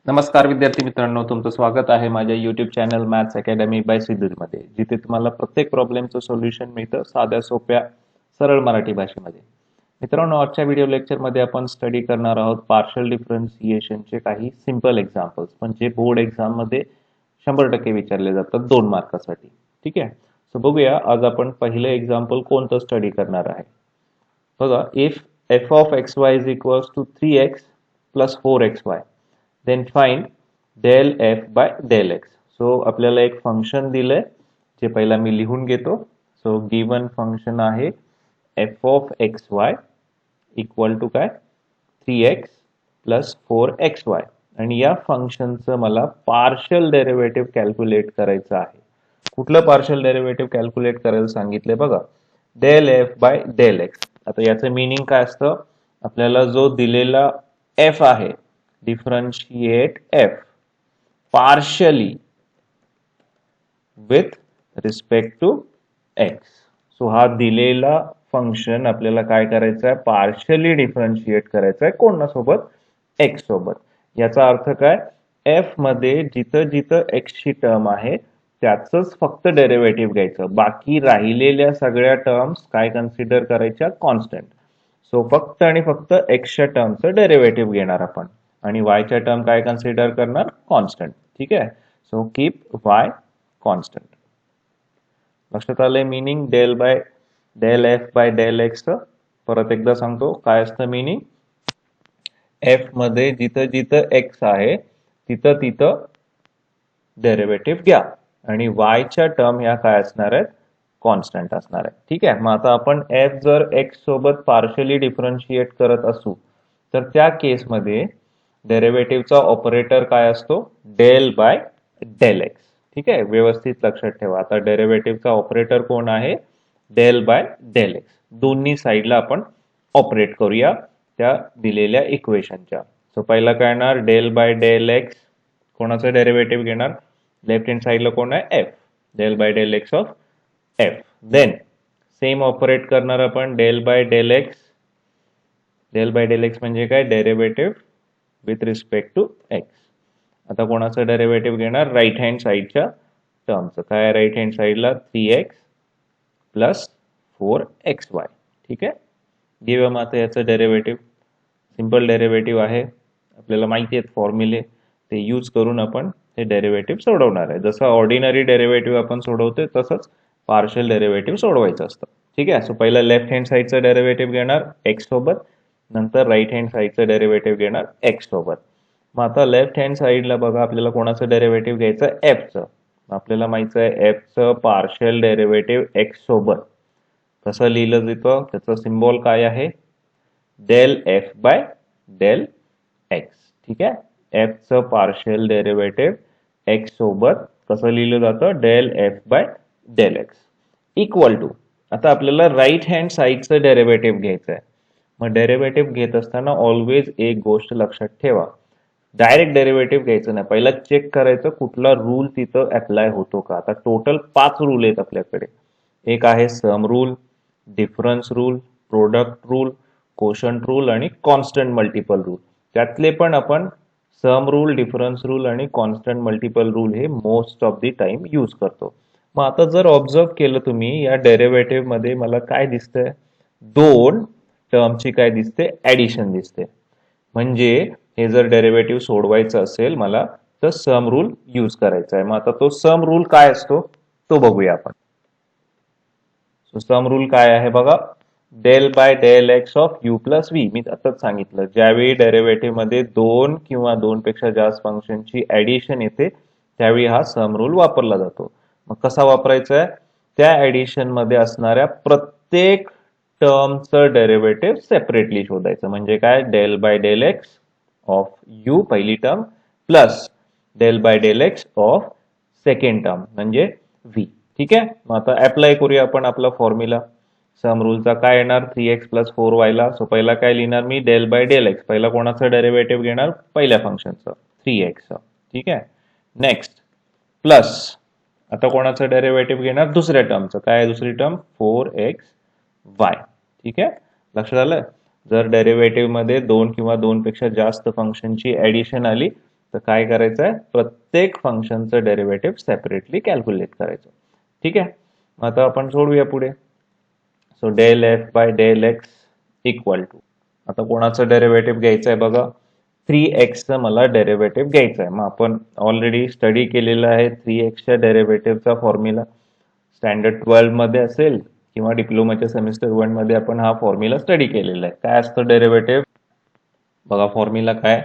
नमस्कार विद्यार्थी मित्रांनो, तुमचं स्वागत आहे माझ्या YouTube channel maths academy by Siddhur मध्ये, जिथे तुम्हाला प्रत्येक प्रॉब्लेमचं सोल्युशन मिळतं साध्या सोप्या सरळ मराठी भाषेमध्ये. मित्रांनो, आजच्या व्हिडिओ लेक्चरमध्ये आपण स्टडी करणार आहोत पार्शियल डिफरन्शिएशनचे काही सिंपल एक्झाम्पल्स, म्हणजे बोर्ड एक्झाम मध्ये 100% विचारले जातात 2 मार्कासाठी. ठीक आहे, सो बघूया आज आपण पहिलं एक्झाम्पल कोणतं स्टडी करणार आहे. बघा, if f of xy is equals to 3x plus 4xy then find del f by del x. So आपल्याला एक फंक्शन दिलंय जे पहिला मी लिहून घेतो. सो गिवन फंक्शन आहे f of xy equal to काय 3x प्लस 4xy, आणि या फंक्शनचं मला पार्शियल डेरिव्हेटिव्ह कॅल्क्युलेट करायचं आहे. कुठलं पार्शियल डेरिव्हेटिव्ह कॅल्क्युलेट करायला सांगितलंय बघा, del F by del x. आता याचं मीनिंग काय असतं, आपल्याला जो दिलेला एफ आहे, differentiate f partially with respect to x. So हा दिलेला फंक्शन आपल्याला काय करायचं आहे, पार्शियली डिफरन्शिएट करायचं आहे कोणासोबत, एक्स सोबत. याचा अर्थ काय, एफ मध्ये जिथं जिथं एक्स ची टर्म आहे त्याचंच फक्त डेरिव्हेटिव्ह घ्यायचं, बाकी राहिलेल्या सगळ्या टर्म्स काय कन्सिडर करायच्या, कॉन्स्टंट. सो फक्त आणि फक्त एक्सच्या टर्मचं डेरिव्हेटिव्ह घेणार आपण, आणि वायच्या टर्म काय कन्सिडर करणार, कॉन्स्टंट. ठीक आहे, सो कीप वाय कॉन्स्टंट. लक्षात आलंय meaning del F by del x. परत एकदा सांगतो काय असतं मीनिंग, एफ मध्ये जिथं जिथं एक्स आहे तिथं तिथं डेरिव्हेटिव्ह घ्या, आणि वायच्या टर्म ह्या काय असणार आहेत, कॉन्स्टंट असणार आहे. ठीक आहे, मग आता आपण एफ जर एक्स सोबत पार्शियली डिफरन्शिएट करत असू तर त्या केसमध्ये डेरिव्हेटिव्हचा ऑपरेटर काय असतो, डेल बाय डेल एक्स. ठीक आहे, व्यवस्थित लक्षात ठेवा. आता डेरिव्हेटिव्हचा ऑपरेटर कोण आहे, डेल बाय डेल एक्स. दोन्ही साईडला आपण ऑपरेट करूया त्या दिलेल्या इक्वेशनच्या. सो पहिला काय येणार, डेल बाय डेल एक्स, कोणाचं डेरिव्हेटिव्ह घेणार, लेफ्ट हँड साईडला कोण आहे, f, del by del x of f. Then same operate करणार आपण del by del x. Del by del x म्हणजे काय, derivative with respect to x. आता कोणाचं डेरिव्हेटिव्ह घेणार, राईट हँड साईडच्या टर्मचं. काय राईट हँड साईडला 3x प्लस 4xy. ठीक आहे, घेऊया मग आता याचं डेरिव्हेटिव्ह. सिंपल डेरिव्हेटिव्ह आहे, आपल्याला माहिती आहेत फॉर्म्युले, ते यूज करून आपण हे डेरिव्हेटिव्ह सोडवणार आहे. जसं ऑर्डिनरी डेरिव्हेटिव्ह आपण सोडवतोय तसंच पार्शियल डेरिव्हेटिव्ह सोडवायचं असतं. ठीक आहे, सो पहिलं लेफ्ट हँड साईडचं डेरिव्हेटिव्ह घेणार एक्स सोबत, नंतर राईट हँड साईडचं डेरिव्हेटिव्ह घेणार एक्स सोबत. मग आता लेफ्ट हँड साईडला बघा, आपल्याला कोणाचं डेरिव्हेटिव्ह घ्यायचं, एफचं. आपल्याला माहिती आहे एफचं पार्शियल डेरिव्हेटिव्ह एक्स सोबत कसं लिहिलं जातं, त्याचं सिम्बॉल काय आहे, del F by del x. ठीक आहे, एफचं पार्शियल डेरिव्हेटिव्ह एक्स सोबत कसं लिहिलं जातं, del F by del x equal to. आता आपल्याला राईट हँड साईडचं डेरिव्हेटिव्ह घ्यायचं आहे. मग डेरिव्हेटिव्ह घेत असताना ऑलवेज एक गोष्ट लक्षात ठेवा, डायरेक्ट डेरिव्हेटिव्ह घ्यायचं नाही, पहिला चेक करायचं कुठला रूल तिथं अप्लाय होतो का. आता टोटल 5 रूल आहेत आपल्याकडे. एक आहे sum rule, difference rule, product rule, quotient rule आणि कॉन्स्टंट मल्टिपल रूल. त्यातले पण आपण सम रूल, डिफरन्स रूल आणि कॉन्स्टंट मल्टिपल रूल हे most of the time use करतो. मग आता जर ऑब्झर्व केलं तुम्ही, या डेरिव्हेटिव्ह मध्ये मला काय दिसतंय, 2 टर्मची काय दिसते, ऍडिशन दिसते. म्हणजे हे जर डेरिव्हेटिव्ह सोडवायचं असेल मला तर सम रूल यूज करायचा आहे. मग आता तो सम रूल काय असतो तो बघूया आपण. सो सम रूल काय आहे बघा, del by del x of U plus V. मी आताच सांगितलं, ज्यावेळी डेरिव्हेटिव्ह मध्ये 2 किंवा 2 पेक्षा जास्त फंक्शनची ऍडिशन येते त्यावेळी हा सम रूल वापरला जातो. मग कसा वापरायचा आहे, त्या ऍडिशन मध्ये असणाऱ्या प्रत्येक टर्मचं डेरिव्हेटिव्ह सेपरेटली शोधायचं. म्हणजे काय, del by del x of U पहिली term plus del by del x of second term म्हणजे व्ही. ठीक आहे, मग आता अप्लाय करूया आपण आपला फॉर्म्युला. सम रूलचा काय येणार, 3x प्लस 4y ला. सो पहिला काय लिहिणार मी, डेल बाय डेल एक्स, पहिला कोणाचं डेरिव्हेटिव्ह घेणार, पहिल्या फंक्शनचं 3x. ठीक आहे, नेक्स्ट प्लस आता कोणाचं डेरिव्हेटिव्ह घेणार, दुसऱ्या टर्मचं. काय दुसरी टर्म, 4xy. ठीक आहे, लक्षात आलं. जर डेरिव्हेटिव्ह मध्ये 2 किंवा 2 पेक्षा जास्त फंक्शनची ऍडिशन आली तर काय करायचं आहे, प्रत्येक फंक्शनचं डेरिव्हेटिव्ह सेपरेटली कॅल्क्युलेट करायचं. ठीक आहे, आता आपण सोडूया पुढे. So del F by del x equal to, आता कोणाचं डेरिव्हेटिव्ह घ्यायचं आहे बघा, 3x मला डेरिव्हेटिव्ह घ्यायचं आहे. मग आपण ऑलरेडी स्टडी केलेलं आहे 3xच्या डेरिव्हेटिव्हचा फॉर्म्युला. स्टँडर्ड 12 मध्ये असेल किंवा डिप्लोमाच्या सेमिस्टर 1 मध्ये आपण हा फॉर्म्युला स्टडी केलेला आहे. काय असतं डेरिव्हेटिव्ह बघा, फॉर्म्युला काय,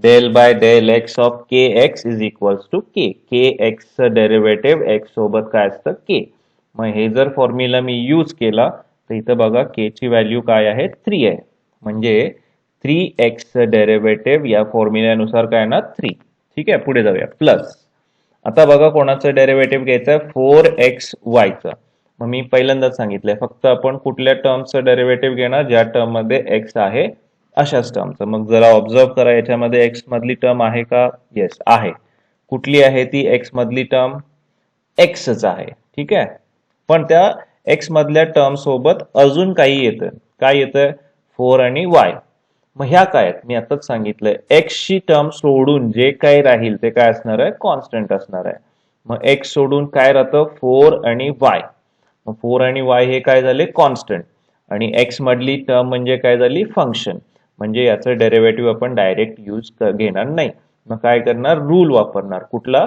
del by del x of K X is equals to K. K एक्सचं डेरिव्हेटिव्ह एक्स सोबत काय असतं, के. मग हे जर फॉर्म्युला मी यूज केला तर इथं बघा के ची व्हॅल्यू काय आहे, 3 आहे. म्हणजे 3x डेरिव्हेटिव्ह या फॉर्म्युल्यानुसार काय ना 3. ठीक आहे, पुढे जाऊया. प्लस आता बघा कोणाचं डेरिव्हेटिव्ह घ्यायचं आहे, 4xy चं. मग मी पहिल्यांदाच सांगितलंय फक्त आपण कुठल्या टर्मचं डेरिव्हेटिव्ह घेणार, ज्या टर्म मध्ये x आहे अशाच टर्मचं. मग जरा ऑब्झर्व करा, याच्यामध्ये एक्स मधली टर्म आहे का, येस आहे. कुठली आहे ती एक्स मधली टर्म, एक्सच आहे. ठीक आहे, पण त्या एक्स मधल्या टर्म सोबत अजून काही येतं. काय येतंय, 4 आणि y. मग ह्या काय आहेत, मी आताच सांगितलंय एक्स ची टर्म सोडून जे काही राहील ते काय असणार आहे, कॉन्स्टंट असणार आहे. मग एक्स सोडून काय राहतं, 4 आणि y. मग 4 आणि y हे काय झाले, कॉन्स्टंट. आणि एक्स मधली टर्म म्हणजे काय झाली, फंक्शन. म्हणजे याचं डेरिव्हेटिव्ह आपण डायरेक्ट यूज घेणार नाही. मग काय करणार, रूल वापरणार. कुठला,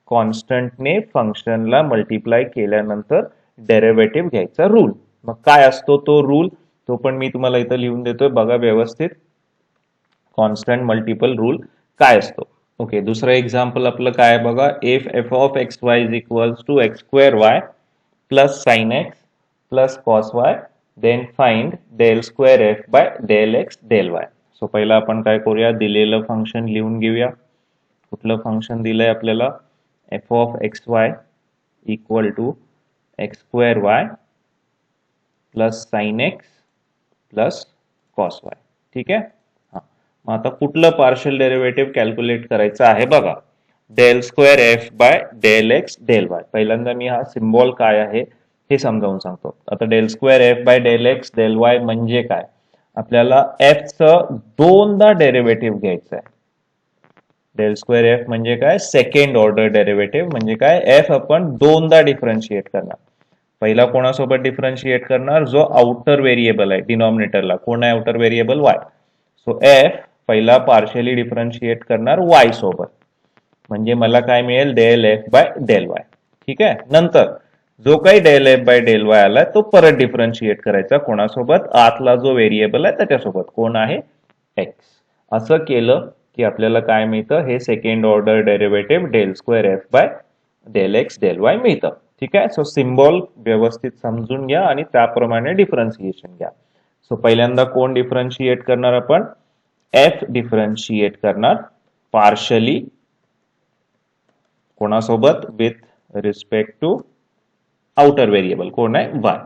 कॉन्स्टंटने फंक्शनला मल्टिप्लाय केल्यानंतर डेरिव्हेटिव्ह घ्यायचा रूल. मग काय असतो तो रूल, तो पण मी तुम्हाला इथं लिहून देतोय, बघा व्यवस्थित. कॉन्स्टंट मल्टिपल रूल काय असतो. ओके, दुसरं एक्झाम्पल आपलं काय बघा, if f of x y is equals to x square y plus sine x plus cos y, then find del square F by del x del y. So पहिला आपण काय करूया, दिलेलं फंक्शन लिहून घेऊया. कुठलं फंक्शन दिलंय आपल्याला, f of x y equal to x square y plus sine x plus cos Y. ठीक आहे, मग आता कुठलं पार्शियल डेरिव्हेटिव्ह कॅल्क्युलेट करायचं आहे बघा, del square F by del x del y. पहिल्यांदा मी हा सिम्बॉल काय आहे हे समजावून सांगतो. आता del square F by del x del y म्हणजे काय, आपल्याला एफ चं दोनदा डेरिव्हेटिव्ह घ्यायचं आहे. डेल स्क्वेअर एफ म्हणजे काय, सेकंड ऑर्डर डेरिव्हेटिव्ह. म्हणजे काय, एफ आपण दोनदा डिफरन्शिएट करणार. पहिला कोणासोबत डिफरन्शिएट करणार, जो आउटर व्हेरिएबल आहे डिनॉमिनेटरला. कोण आहे outer variable, y. So f पहिला पार्शियली डिफरन्शिएट करणार वाय सोबत. म्हणजे मला काय मिळेल, del F by del y. ठीक आहे, नंतर जो काही del F by del y आला तो परत डिफरन्शिएट करायचा कोणासोबत, आतला जो व्हेरिएबल आहे त्याच्यासोबत. कोण आहे, एक्स. असं केलं की आपल्याला काय मिळतं, हे second order derivative del square F by del x del y मिळतं. ठीक आहे, सो सिम्बॉल व्यवस्थित समजून घ्या आणि त्याप्रमाणे डिफरन्शिएशन घ्या. सो पहिल्यांदा कोण डिफरन्शिएट करणार, आपण एफ डिफरन्शिएट करणार पार्शली कोणासोबत, with respect to outer variable. कोण आहे, वाय.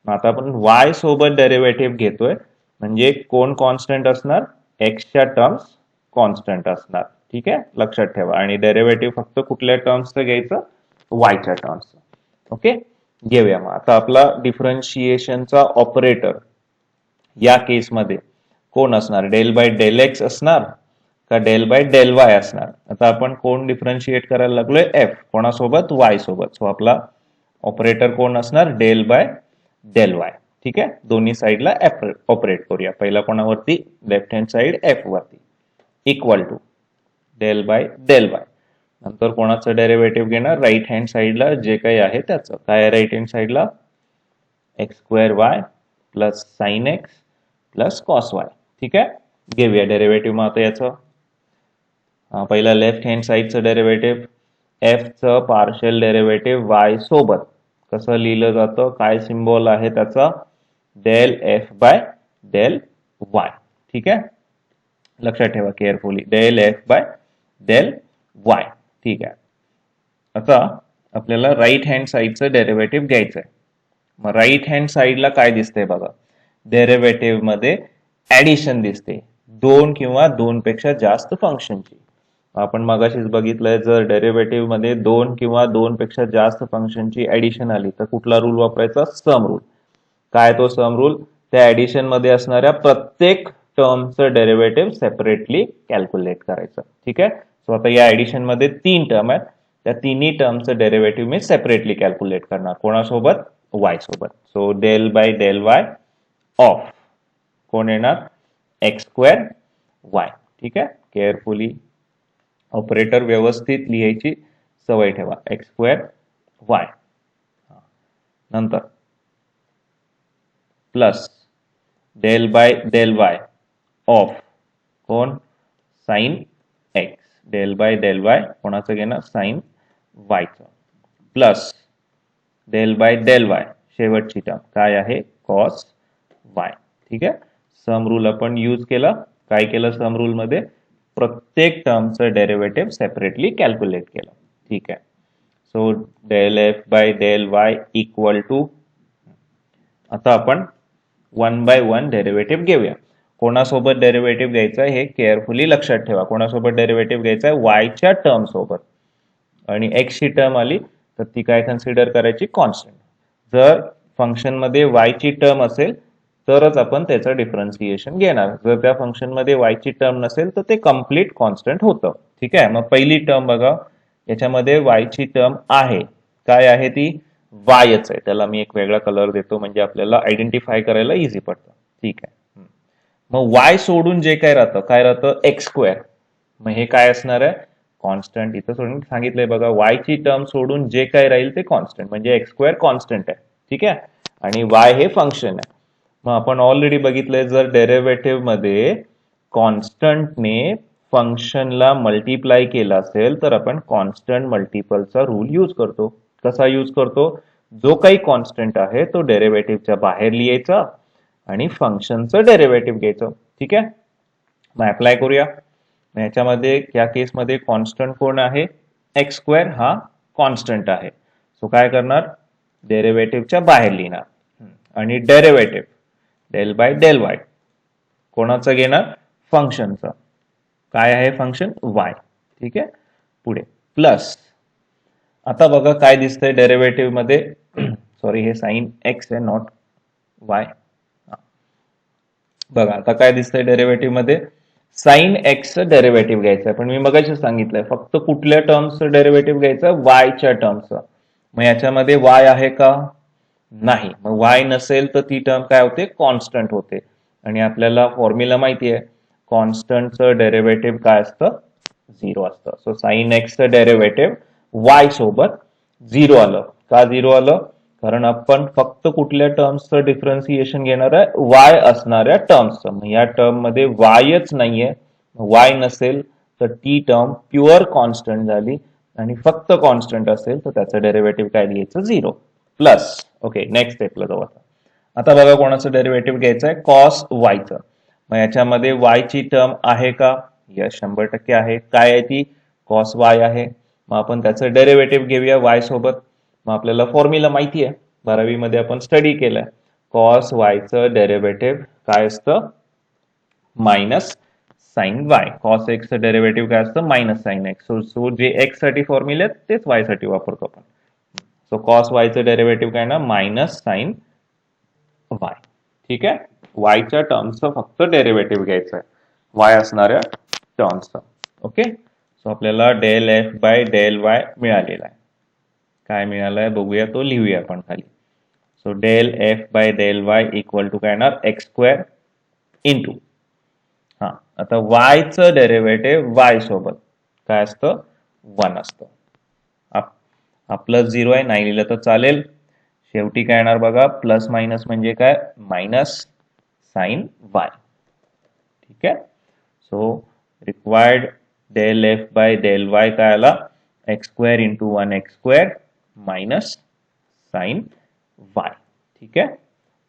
आता आपण वाय सोबत डेरिव्हेटिव्ह घेतोय म्हणजे कोण कॉन्स्टंट असणार, एक्सच्या टर्म्स कॉन्स्टंट असणार. ठीक आहे, लक्षात ठेवा. आणि डेरिव्हेटिव्ह फक्त कुठल्या टर्म्सचं घ्यायचं, वायच्या टर्म्सचं. ओके, घेऊया. मग आता आपला डिफरन्शिएशनचा ऑपरेटर या केसमध्ये कोण असणार, डेल बाय डेल एक्स असणार का डेल बाय डेल वाय असणार. आता आपण कोण डिफरन्शिएट करायला लागलोय, एफ. कोणासोबत, वाय सोबत. सो आपला ऑपरेटर कोण असणार, डेल बाय डेल वाय. ठीक आहे, दोन्ही साईडला ऑपरेट करूया. पहिला कोणावरती, लेफ्ट हँड साइड एफ वरती, equal to del by del y. नंतर कोणाचं डेरिव्हेटिव्ह घेणार, राईट हँड साइडला जे काही आहे त्याचं. काय आहे राईट हँड साइडला, x square y plus sine x plus cos Y. ठीक आहे, घेऊया डेरिव्हेटिव्ह. मग आता याचं पहिला लेफ्ट हँड साइडचं डेरिव्हेटिव्ह, एफ चं पार्शियल डेरिव्हेटिव्ह वाय सोबत कसं लिहिलं जातं, काय सिम्बॉल आहे त्याचा, del F by del y. ठीक आहे, लक्षात ठेवा carefully, del F by del y. ठीक आहे, आता आपल्याला राईट हँड साइडचं डेरिव्हेटिव्ह घ्यायचं आहे. मग राईट हँड साइडला काय दिसतंय बघा, डेरिव्हेटिव्ह मध्ये ऍडिशन दिसते, दोन किंवा दोन पेक्षा जास्त फंक्शनची. आपण मगाशीच बघितलंय, जर डेरिव्हेटिव्ह मध्ये दोन किंवा दोन पेक्षा जास्त फंक्शनची ऍडिशन आली तर कुठला रूल वापरायचा, सम रूल. काय तो सम रूल, त्या ऍडिशन मध्ये असणाऱ्या प्रत्येक टर्मचं डेरिव्हेटिव्ह सेपरेटली कॅल्क्युलेट करायचं. ठीक आहे, सो आता या ऍडिशन मध्ये 3 टर्म आहेत, त्या तिन्ही टर्मचं डेरिव्हेटिव्ह मी सेपरेटली कॅल्क्युलेट करणार. कोणासोबत? वाय सोबत. So del by del Y of कोण येणार? X square Y. ठीक आहे, केअरफुली ऑपरेटर व्यवस्थित लिहायची सवय ठेवा. एक्स स्क्वेअर वाय नंतर plus del by del Y of कोण? Sine X. Del by del Y कोणाचं घेणार? साइन वायचं. Plus del by del Y शेवटची टर्म काय आहे? Cos Y. ठीक आहे, सम रूल आपण यूज केला. काय केलं सम रूल मध्ये? प्रत्येक टर्मचं डेरिव्हेटिव्ह सेपरेटली कॅल्क्युलेट केलं. ठीक आहे, so del F by del y equal to, आता आपण 1 बाय 1 डेरिव्हेटिव्ह घेऊया. कोणासोबत डेरिव्हेटिव्ह घ्यायचा हे केअरफुली लक्षात ठेवा. कोणासोबत डेरिव्हेटिव्ह घ्यायचा आहे? वायच्या टर्म सोबत. आणि एक्स ची टर्म आली तर ती काय कन्सिडर करायची? कॉन्स्टंट. जर फंक्शन मध्ये वाय ची टर्म असेल तरच आपण त्याचं डिफरन्सिएशन घेणार. जर त्या फंक्शन मध्ये वाय ची टर्म नसेल तर ते कम्प्लीट कॉन्स्टंट होतं. ठीक आहे, मग पहिली टर्म बघा, याच्यामध्ये वाय ची टर्म आहे. काय आहे ती? वायच आहे. त्याला मी एक वेगळा कलर देतो म्हणजे आपल्याला आयडेंटिफाय करायला इझी पडतं. ठीक आहे, मग वाय सोडून जे काय राहतं, काय राहतं? X square. मग हे काय असणार आहे? कॉन्स्टंट. इथं सोडून सांगितलंय बघा, वाय ची टर्म सोडून जे काय राहील ते कॉन्स्टंट, म्हणजे एक्स स्क्वेअर कॉन्स्टंट आहे. ठीक आहे, आणि वाय हे फंक्शन आहे. मग आपण ऑलरेडी बघितलंय, जर डेरिव्हेटिव्ह मध्ये कॉन्स्टंटने फंक्शनला मल्टिप्लाय केला असेल तर आपण कॉन्स्टंट मल्टिपलचा रूल यूज करतो. कसा यूज करतो? जो काही कॉन्स्टंट आहे तो डेरिव्हेटिव्हच्या बाहेर लिहायचा आणि फंक्शनचं डेरिव्हेटिव्ह घ्यायचं. ठीक आहे, मग अप्लाय करूया. याच्यामध्ये या केसमध्ये कॉन्स्टंट कोण आहे? एक्स स्क्वेअर हा कॉन्स्टंट आहे. सो काय करणार? डेरिव्हेटिव्हच्या बाहेर लिहिणार आणि derivative del by del Y कोणाचं घेणार? फंक्शनचं. काय आहे फंक्शन? वाय. ठीक आहे, पुढे प्लस, आता बघा काय दिसतंय डेरिव्हेटिव्ह मध्ये, सॉरी हे साइन एक्स आहे नॉट वाय. बघा आता काय दिसतंय डेरिव्हेटिव्ह मध्ये? साइन एक्सचं डेरिव्हेटिव्ह घ्यायचं आहे. पण मी मगाशी सांगितलंय फक्त कुठल्या टर्म्सचं डेरिव्हेटिव्ह घ्यायचं? वायच्या टर्मचं. मग याच्यामध्ये वाय आहे का? नाही. मग वाय नसेल तर ती टर्म काय होते? कॉन्स्टंट होते. आणि आपल्याला फॉर्म्युला माहिती आहे, कॉन्स्टंटचं डेरिव्हेटिव्ह काय असतं? 0 असतं. सो साइन एक्सचं डेरिव्हेटिव्ह वाय सोबत 0 आलं. का 0 आलं? कारण आपण फक्त कुठल्या टर्म्सचं डिफरन्सिएशन घेणार आहे? वाय असणाऱ्या टर्म्सचं. मग या टर्म मध्ये वायच नाहीये, वाय नसेल तर ती टर्म प्युअर कॉन्स्टंट झाली, आणि फक्त कॉन्स्टंट असेल तर त्याचं डेरिव्हेटिव्ह काय लिहायचं? 0 प्लस. ओके, नेक्स्ट स्टेपला जाऊ. आता बघा कोणाचं डेरिव्हेटिव्ह घ्यायचं आहे? कॉस वायचं. मग याच्यामध्ये वाय ची टर्म आहे का? यस, 100% आहे. काय आहे ती? कॉस वाय आहे. मग आपण त्याचं डेरिव्हेटिव्ह घेऊया वाय सोबत. मग आपल्याला फॉर्म्युला माहिती आहे, 12वी मध्ये आपण स्टडी केलाय. कॉस वायचं डेरिव्हेटिव्ह काय असतं? Minus sine Y. कॉस एक्सचं डेरिव्हेटिव्ह काय असतं? Minus sine X. सो जे एक्स साठी फॉर्म्युले आहेत तेच वाय साठी वापरतो आपण. सो कॉस वायचं डेरिव्हेटिव्ह काय ना? Minus sine y. ठीक आहे, वायच्या टर्म्सचं फक्त डेरिव्हेटिव्ह घ्यायचं आहे, वाय असणाऱ्या टर्म्सचं. ओके, सो आपल्याला del F by del y मिळालेला आहे. काय मिळालंय बघूया, तो लिहूया आपण खाली. So del F by del y equal to काय येणार? एक्स स्क्वेअर इंटू, हा आता वायचं डेरिव्हेटिव्ह वाय सोबत काय असतं? 1 असतं. हा प्लस 0 आहे, नाही लिहिलं तर चालेल. शेवटी काय येणार बघा? प्लस मायनस म्हणजे काय? Minus sine y. ठीक आहे, so required del F by del Y काय आला? X square into 1 x square minus sine y. ठीक आहे,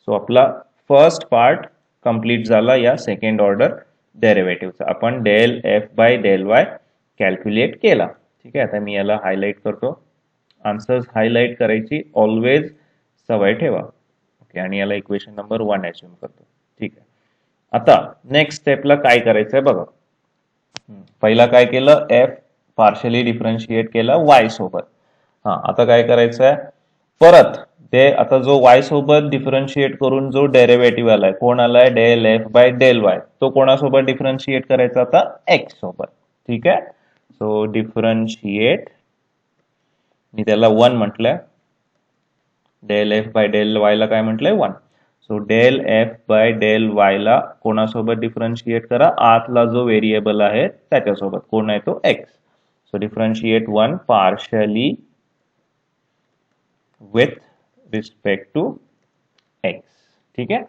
सो आपला फर्स्ट पार्ट कंप्लीट झाला या सेकंड ऑर्डर डेरिव्हेटिव्हचा. आपण del F by del Y calculate केला. ठीक आहे, आता मी याला हायलाइट करतो. आन्सर्स हायलाइट करायची ऑलवेज सवय ठेवा. ओके, आणि याला इक्वेशन नंबर 1 अज्युम करतो. ठीक आहे, आता नेक्स्ट स्टेपला काय करायचंय बघा. पहिला काय केलं? एफ पार्शली डिफरन्शिएट केला वाय सोबत. हा, आता काय करायचंय? परत ते आता जो वाय सोबत डिफरन्शिएट करून जो डेरिव्हेटिव्ह आलाय, कोण आलाय? Del F by del y, तो कोणासोबत डिफरन्शिएट करायचा आता? एक्स सोबत. ठीक आहे, सो डिफरन्शिएट, मी त्याला 1 म्हटलंय, del F by del y ला काय म्हटलंय 1. So del F by del y ला कोणासोबत डिफरन्शिएट करा, आतला जो व्हेरिएबल आहे त्याच्यासोबत. कोण आहे तो x. So differentiate 1 partially with respect to x. ठीक आहे.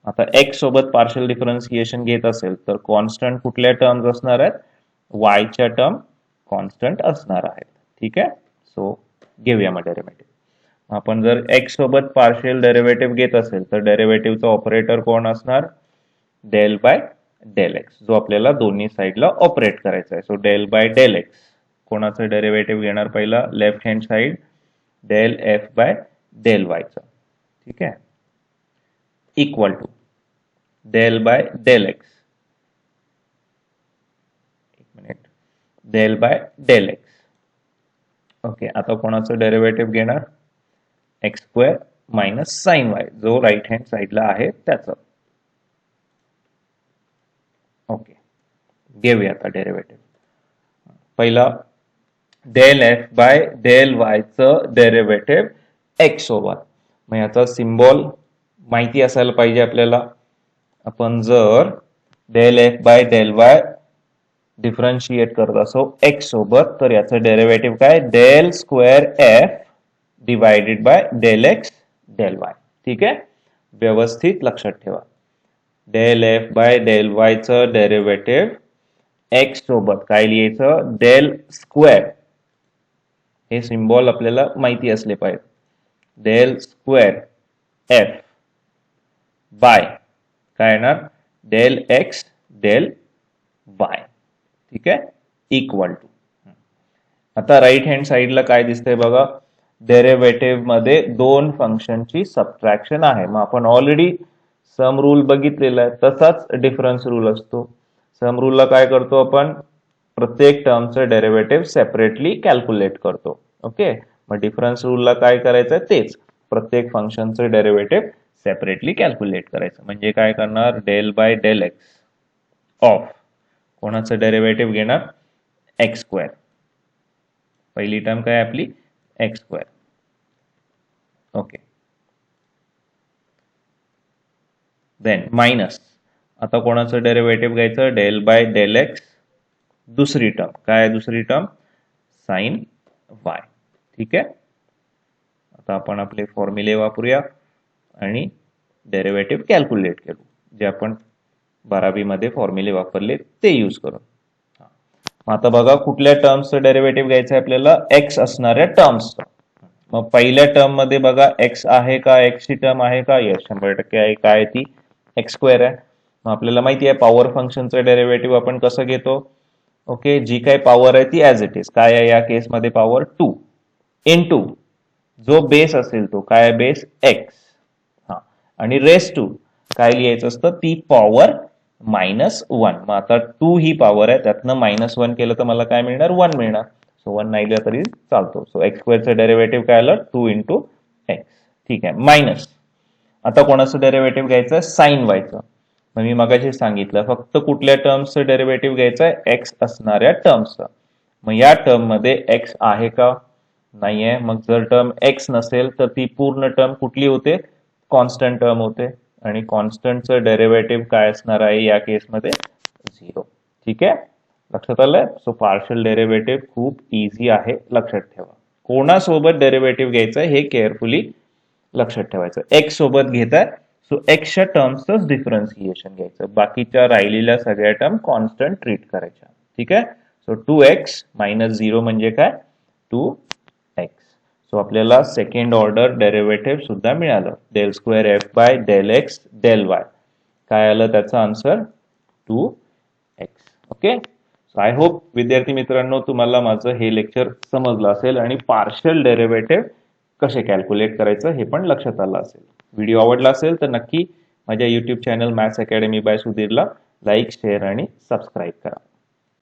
आता एक्स सोबत पार्शियल डिफरन्शिएशन घेत असेल तर कॉन्स्टंट कुठल्या टर्म्स असणार आहेत, वायच्या टर्म कॉन्स्टंट असणार आहेत. ठीक आहे. सो घेऊया मग डेरिव्हेटिव्ह. आपण जर एक्स सोबत पार्शियल डेरिव्हेटिव्ह घेत असेल तर डेरिव्हेटिव्हचा ऑपरेटर कोण असणार, डेल बाय डेल एक्स, जो आपल्याला दोन्ही साइडला ऑपरेट करायचा आहे. So del by del x, कोणाचं डेरिव्हेटिव्ह घेणार पहिला, left hand side, del F by del वायचा. ठीक आहे. Equal to del by del X, एक minute, del by del X. Okay. आता कोणाचं डेरिव्हेटिव्ह घेणार, x square minus sine Y, जो राईट हँड साइडला आहे त्याचं. ओके. घेऊया आता डेरिव्हेटिव्ह. पहिला डेल एफ बाय डेल वायचं डेरिव्हेटिव्ह एक्स सोबत. मग याचा सिम्बॉल माहिती असायला पाहिजे आपल्याला. आपण जर del F by del y differentiate करत असो एक्स सोबत तर याचं डेरिव्हेटिव्ह काय, del square f divided by del x del y. ठीक आहे. व्यवस्थित लक्षात ठेवा. डेल एफ बाय डेल वायचं डेरिव्हेटिव्ह एक्स सोबत काय लिहायचं, डेल स्क्वेअर, हे सिम्बॉल आपल्याला माहिती असले पाहिजे. डेल स्क्वेअर एफ बाय काय येणार, डेल एक्स डेल वाय. ठीक आहे. Equal to. आता राईट हँड साइडला काय दिसतंय बघा, डेरिव्हेटिव्ह मध्ये दोन फंक्शनची सबट्रॅक्शन आहे. मग आपण ऑलरेडी सम रूल बघितलेला आहे, तसाच डिफरन्स रूल असतो. सम रूलला काय करतो आपण, प्रत्येक टर्मचं डेरिव्हेटिव्ह सेपरेटली कॅल्क्युलेट करतो. ओके. मग डिफरन्स रूलला काय करायचं, तेच प्रत्येक फंक्शनचं डेरिव्हेटिव्ह सेपरेटली कॅल्क्युलेट करायचं. म्हणजे काय करणार, del by del x of, कोणाचं डेरिव्हेटिव्ह घेणार, एक्स स्क्वेअर. पहिली टर्म काय आपली, x square. Okay. Then minus, आता कोणाचं डेरिव्हेटिव्ह घ्यायचं, डेल बाय डेल एक्स, दुसरी टर्म काय आहे, दुसरी टर्म साइन वाय. ठीक आहे. आता आपण आपले फॉर्म्युले वापरूया आणि डेरिव्हेटिव्ह कॅल्क्युलेट करू, जे आपण 12वी मध्ये फॉर्म्युले वापरले ते यूज करून. आता बघा कुठल्या टर्म्सचं डेरिव्हेटिव्ह घ्यायचं आहे आपल्याला, एक्स असणाऱ्या टर्म्सचं. मग पहिल्या टर्म मध्ये बघा एक्स आहे का, एक्स ची टर्म आहे का, यस 100% आहे. काय ती, एक्स स्क्वेअर आहे. मग आपल्याला माहिती आहे पॉवर फंक्शनचं डेरिव्हेटिव्ह आपण कसं घेतो. ओके. जी काही पॉवर आहे ती ऍज इट इज, काय आहे या केसमध्ये पॉवर 2 इनटू जो बेस असेल तो काय, बेस एक्स. हा. आणि रेस टू काय लिहायचं असतं, ती पॉवर -1. मग आता 2 ही पॉवर आहे, त्यातनं -1 केलं तर मला काय मिळणार, 1 मिळणार. सो 1 नाही लिहिलं तरी चालतो. सो एक्स स्क्वेअरचं डेरिव्हेटिव्ह काय आलं, 2 इंटू एक्स. ठीक आहे. मायनस, आता कोणाचं डेरिव्हेटिव्ह घ्यायचं, साइन वायचं. मग मी मगाशी सांगितलं फक्त कुठल्या टर्म्सचं डेरिव्हेटिव्ह घ्यायचं आहे, एक्स असणाऱ्या टर्म्सचं. मग या टर्म मध्ये एक्स आहे का, नाहीये. मग जर टर्म एक्स नसेल तर ती पूर्ण टर्म कुठली होते, कॉन्स्टंट टर्म होते. आणि कॉन्स्टंटचं डेरिव्हेटिव्ह काय असणार आहे या केसमध्ये, 0. ठीक आहे. लक्षात आलंय. सो पार्शियल डेरिव्हेटिव्ह खूप इझी आहे, लक्षात ठेवा. कोणासोबत डेरिव्हेटिव्ह घ्यायचं हे केअरफुली लक्षात ठेवायचं. एक्स सोबत घेताय, सो एक्सच्या टर्म्सच डिफरन्शिएशन घ्यायचं, बाकीच्या राहिलेल्या सगळ्या टर्म कॉन्स्टंट ट्रीट करायच्या. ठीक आहे. सो 2x - 0 म्हणजे काय, 2x. सो आपल्याला सेकंड ऑर्डर डेरिव्हेटिव्ह सुद्धा मिळालं, del square F by del x del Y. काय आलं त्याचा answer, 2x. Okay. So I hope विद्यार्थी मित्रांनो तुम्हाला माझं हे लेक्चर समजलं असेल आणि पार्शियल डेरिव्हेटिव्ह कसे कॅल्क्युलेट करायचं हे पण लक्षात आलं असेल. व्हिडिओ आवडला असेल तर नक्की माझ्या YouTube channel maths academy by सुधीरला लाईक, शेअर आणि सबस्क्राईब करा.